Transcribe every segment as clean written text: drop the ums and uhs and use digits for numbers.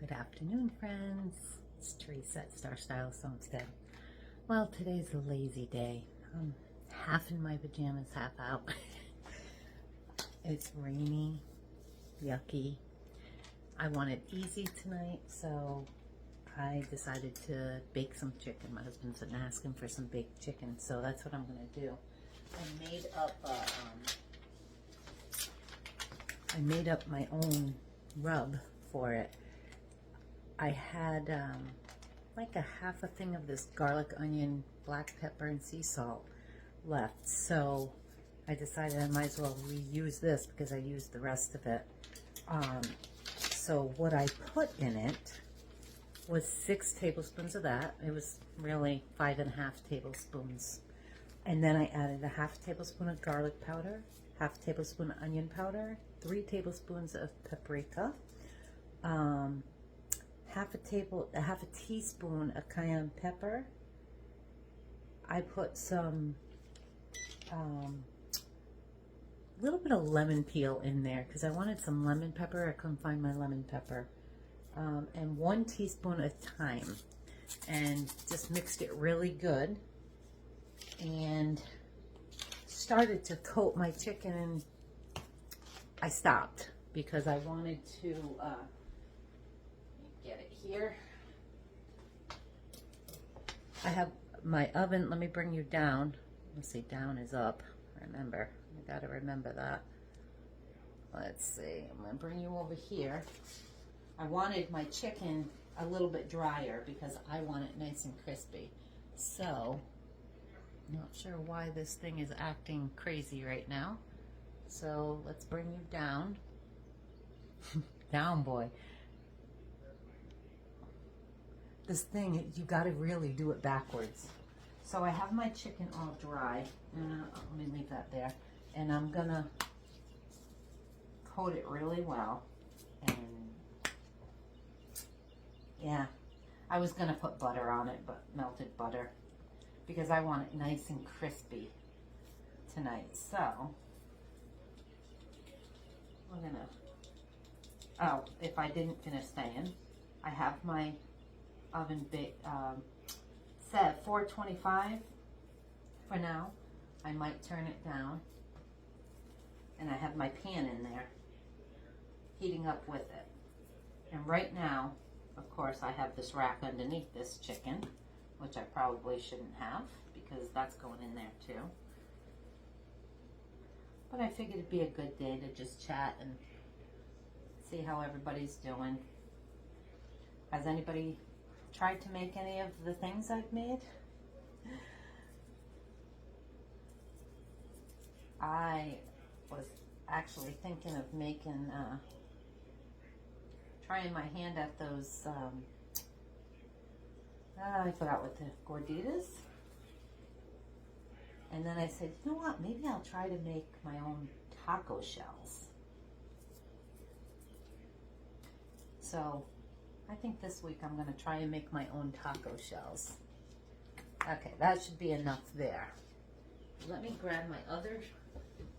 Good afternoon, friends. It's Teresa at Star Style Homestead. Well, today's a lazy day. I'm half in my pajamas, half out. It's rainy, yucky. I wanted easy tonight, so I decided to bake some chicken. My husband's been asking for some baked chicken, so that's what I'm going to do. I made up my own rub for it. I had like a half a thing of this garlic, onion, black pepper, and sea salt left. So I decided I might as well reuse this because I used the rest of it. So what I put in it was 6 tablespoons of that. It was really 5.5 tablespoons. And then I added a half tablespoon of garlic powder, half tablespoon of onion powder, 3 tablespoons of paprika, half a teaspoon of cayenne pepper. I put some little bit of lemon peel in there because I wanted some lemon pepper. I couldn't find my lemon pepper. And 1 teaspoon of thyme, and just mixed it really good and started to coat my chicken, and I stopped because I wanted to get it here. I have my oven. Let me bring you down. Let's see, down is up. Remember, I gotta remember that. Let's see, I'm gonna bring you over here. I wanted my chicken a little bit drier because I want it nice and crispy. So, not sure why this thing is acting crazy right now. So let's bring you down. Down, boy. This thing, you got to really do it backwards. So I have my chicken all dry. Let me leave that there. And I'm gonna coat it really well. And yeah, I was gonna put butter on it, but melted butter, because I want it nice and crispy tonight. So we're gonna, oh, if I didn't finish saying, I have my oven set 425 for now. I might turn it down, and I have my pan in there heating up with it. And right now, of course, I have this rack underneath this chicken, which I probably shouldn't have because that's going in there too. But I figured it'd be a good day to just chat and see how everybody's doing. Has anybody tried to make any of the things I've made? I was actually thinking of making, trying my hand at those, I forgot what the gorditas. And then I said, you know what, maybe I'll try to make my own taco shells. So I think this week I'm going to try and make my own taco shells. Okay, that should be enough there. Let me grab my other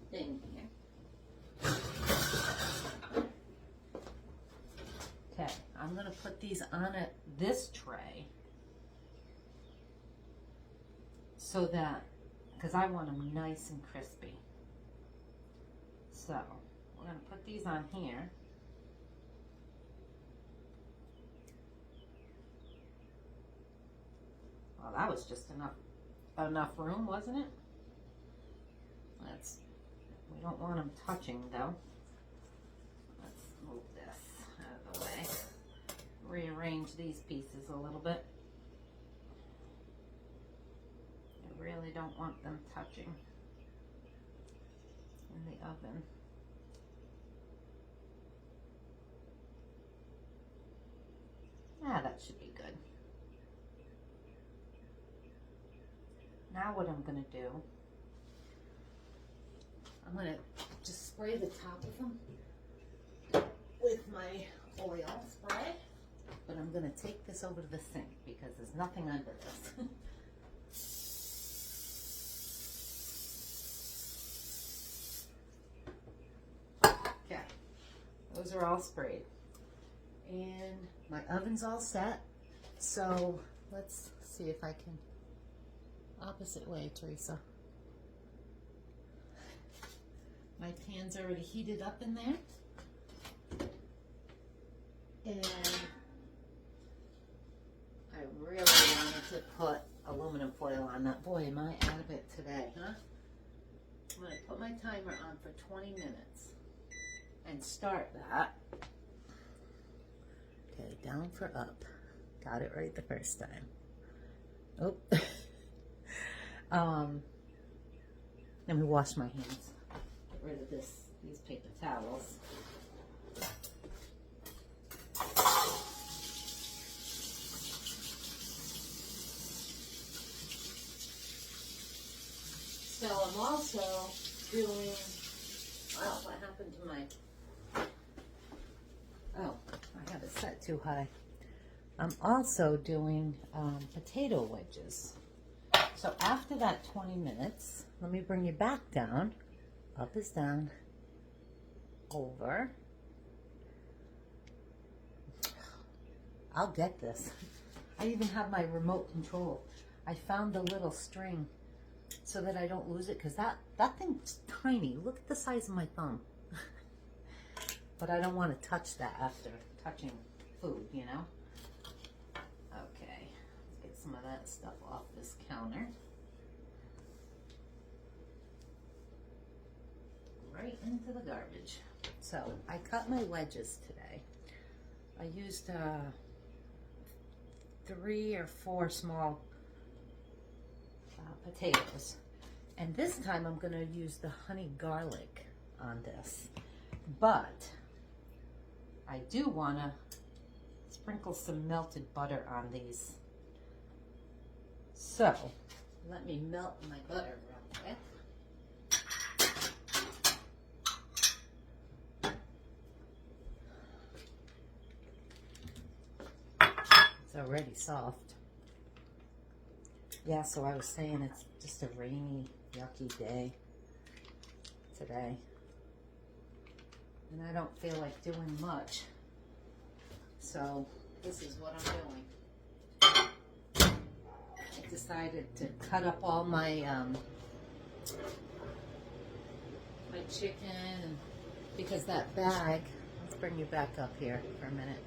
thing here. Okay, I'm going to put these on this tray so that, because I want them nice and crispy. So we're going to put these on here. Well, that was just enough room, wasn't it? We don't want them touching though. Let's move this out of the way. Rearrange these pieces a little bit. I really don't want them touching in the oven. That should be good. Now what I'm going to do, I'm going to just spray the top of them with my oil spray, but I'm going to take this over to the sink because there's nothing under this. Okay, those are all sprayed. And my oven's all set. So let's see if I can, opposite way, Teresa. My pan's already heated up in there. And I really wanted to put aluminum foil on that. Boy, am I out of it today, huh? I'm going to put my timer on for 20 minutes and start that. Okay, down for up. Got it right the first time. Oh. Let me wash my hands. Get rid of these paper towels. So I'm also doing, well, what happened to my, oh, I have it set too high. I'm also doing potato wedges. So after that 20 minutes, let me bring you back down. Up is down, over. I'll get this. I even have my remote control. I found the little string so that I don't lose it, because that thing's tiny. Look at the size of my thumb. But I don't want to touch that after touching food, you know? Okay, let's get some of that stuff off this counter. Right into the garbage. So I cut my wedges today. I used 3 or 4 small potatoes, and this time I'm going to use the honey garlic on this, but I do want to sprinkle some melted butter on these. So let me melt my butter real quick. It's already soft. Yeah, so I was saying it's just a rainy, yucky day today. And I don't feel like doing much. So this is what I'm doing. I decided to cut up all my my chicken, because that bag, let's bring you back up here for a minute.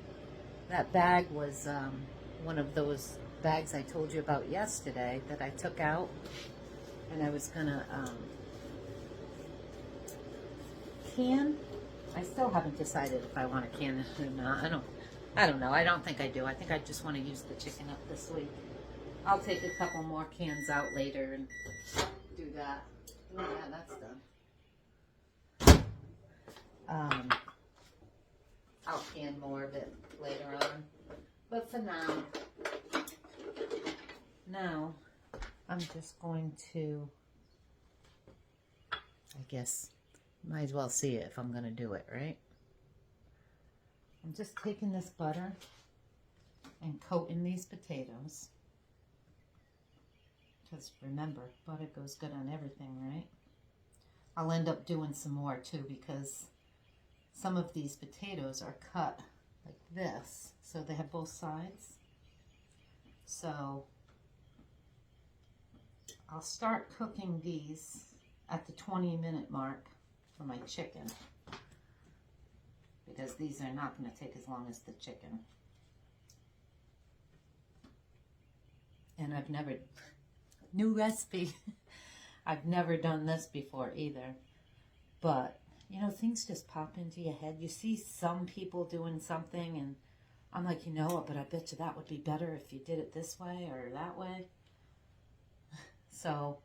That bag was one of those bags I told you about yesterday that I took out, and I was gonna can. I still haven't decided if I want to can it or not. I don't know. I don't think I do. I think I just want to use the chicken up this week. I'll take a couple more cans out later and do that. Oh, yeah, that's done. I'll can more of it later on. But for now, I'm just going to, I guess, might as well see it if I'm going to do it, right? I'm just taking this butter and coating these potatoes. Because remember, butter goes good on everything, right? I'll end up doing some more too, because some of these potatoes are cut like this, so they have both sides. So I'll start cooking these at the 20-minute mark for my chicken, because these are not going to take as long as the chicken. And I've never, new recipe, I've never done this before either, but you know, things just pop into your head. You see some people doing something and I'm like, you know what, but I bet you that would be better if you did it this way or that way. So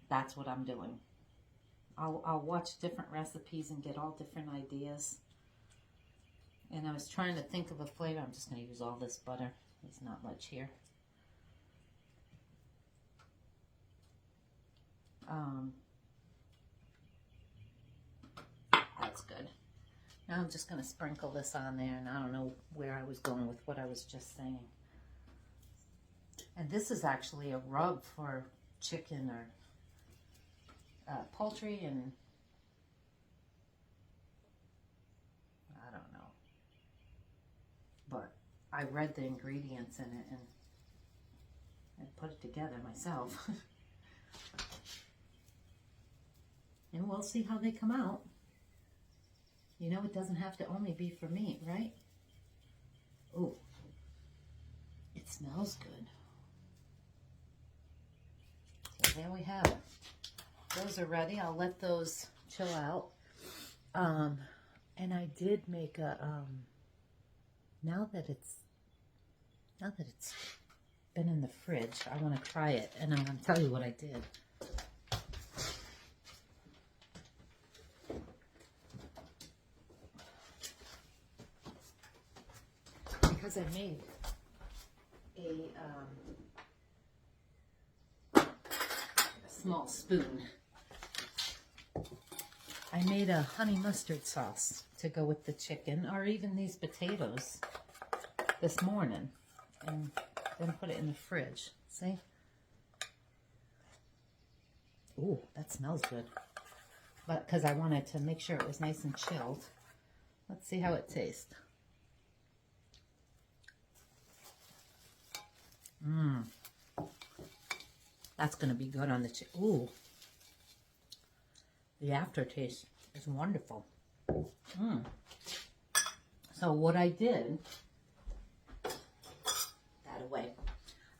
that's what I'm doing. I'll watch different recipes and get all different ideas. And I was trying to think of a flavor. I'm just going to use all this butter. There's not much here. That's good. Now I'm just going to sprinkle this on there, and I don't know where I was going with what I was just saying. And this is actually a rub for chicken or poultry, and I don't know. but I read the ingredients in it and I put it together myself. And we'll see how they come out. You know, it doesn't have to only be for meat, right? Ooh, it smells good. So there we have it. Those are ready. I'll let those chill out. And I did make a, now that it's been in the fridge, I want to try it, and I'm going to tell you what I did. Because I made a small spoon. I made a honey mustard sauce to go with the chicken, or even these potatoes, this morning, and then put it in the fridge. See? Ooh, that smells good. But because I wanted to make sure it was nice and chilled. Let's see how it tastes. That's going to be good on the chicken. Ooh. The aftertaste is wonderful. So what I did, that away,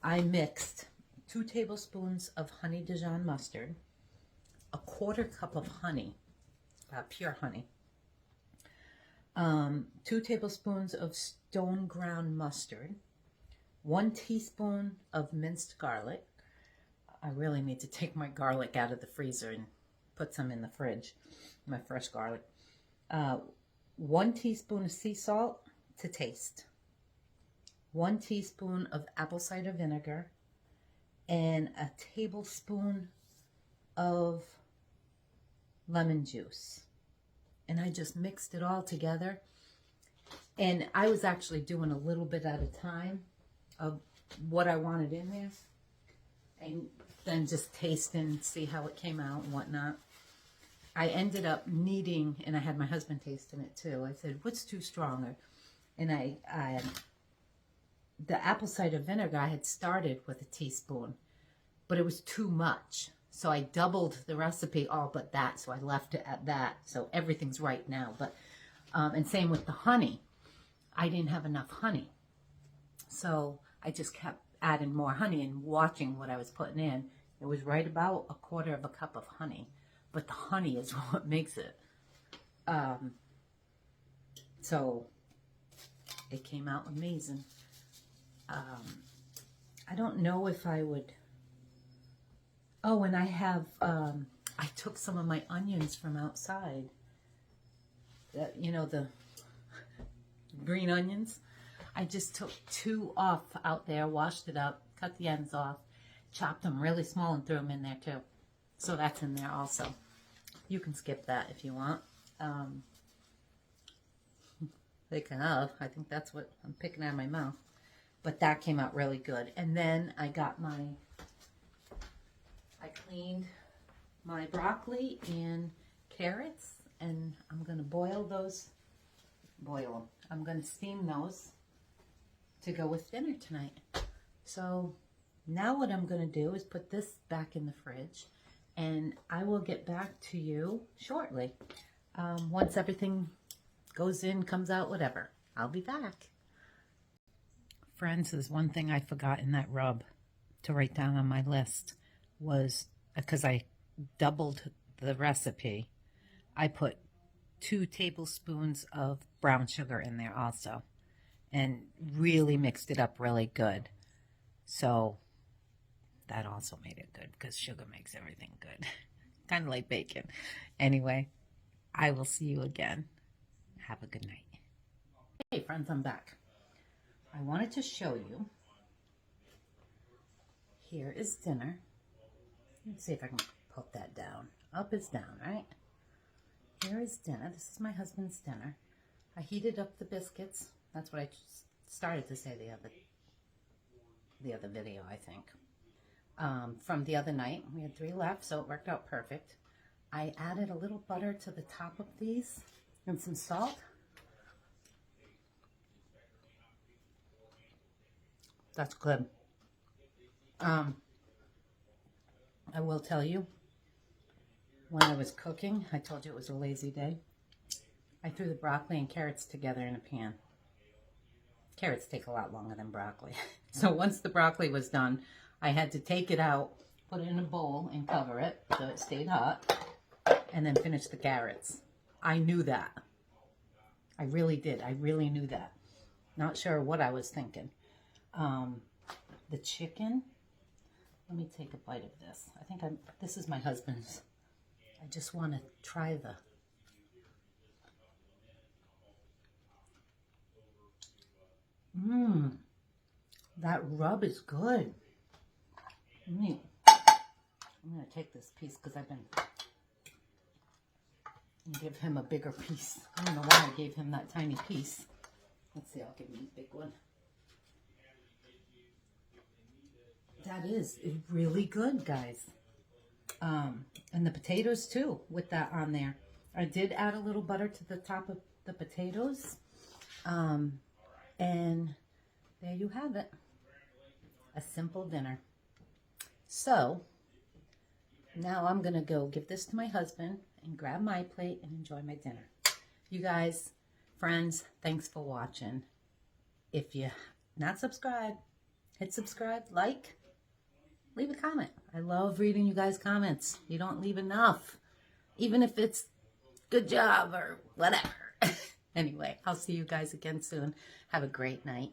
I mixed 2 tablespoons of honey Dejon mustard, a 1/4 cup of honey, pure honey, 2 tablespoons of stone ground mustard, 1 teaspoon of minced garlic. I really need to take my garlic out of the freezer and put some in the fridge, my fresh garlic. 1 teaspoon of sea salt to taste, 1 teaspoon of apple cider vinegar, and a tablespoon of lemon juice. And I just mixed it all together. And I was actually doing a little bit at a time of what I wanted in there, and then just taste and see how it came out and whatnot. I ended up needing, and I had my husband tasting it too. I said, what's too strong? And the apple cider vinegar, I had started with a teaspoon, but it was too much. So I doubled the recipe, all but that. So I left it at that. So everything's right now. But and same with the honey. I didn't have enough honey. So I just kept adding more honey and watching what I was putting in. It was right about a 1/4 cup of honey. But the honey is what makes it. So it came out amazing. I don't know if I would. Oh, and I have, I took some of my onions from outside. You know, the green onions. I just took 2 off out there, washed it up, cut the ends off, chopped them really small and threw them in there too. So that's in there also. You can skip that if you want. They can have. I think that's what I'm picking out of my mouth. But that came out really good. And then I cleaned my broccoli and carrots, and I'm going to boil them. I'm going to steam those to go with dinner tonight. So now what I'm going to do is put this back in the fridge, and I will get back to you shortly. Once everything goes in, comes out, whatever, I'll be back. Friends, there's one thing I forgot in that rub to write down on my list, was because I doubled the recipe. I put 2 tablespoons of brown sugar in there also, and really mixed it up really good. So that also made it good, because sugar makes everything good. Kind of like bacon. Anyway, I will see you again. Have a good night. Hey friends, I'm back. I wanted to show you. Here is dinner. Let's see if I can put that down. Up is down, right? Here is dinner. This is my husband's dinner. I heated up the biscuits. That's what I started to say the other video, I think. From the other night. We had 3 left, so it worked out perfect. I added a little butter to the top of these and some salt. That's good. I will tell you, when I was cooking, I told you it was a lazy day. I threw the broccoli and carrots together in a pan. Carrots take a lot longer than broccoli. So once the broccoli was done, I had to take it out, put it in a bowl and cover it so it stayed hot, and then finish the carrots. I knew that. I really did. I really knew that. Not sure what I was thinking. The chicken, let me take a bite of this. I think this is my husband's. I just want to try the... That rub is good. I'm going to take this piece because I've been... and give him a bigger piece. I don't know why I gave him that tiny piece. Let's see, I'll give him a big one. That is really good, guys. And the potatoes too, with that on there. I did add a little butter to the top of the potatoes. And there you have it. A simple dinner. So, now I'm going to go give this to my husband and grab my plate and enjoy my dinner. You guys, friends, thanks for watching. If you're not subscribed, hit subscribe, like, leave a comment. I love reading you guys' comments. You don't leave enough, even if it's good job or whatever. Anyway, I'll see you guys again soon. Have a great night.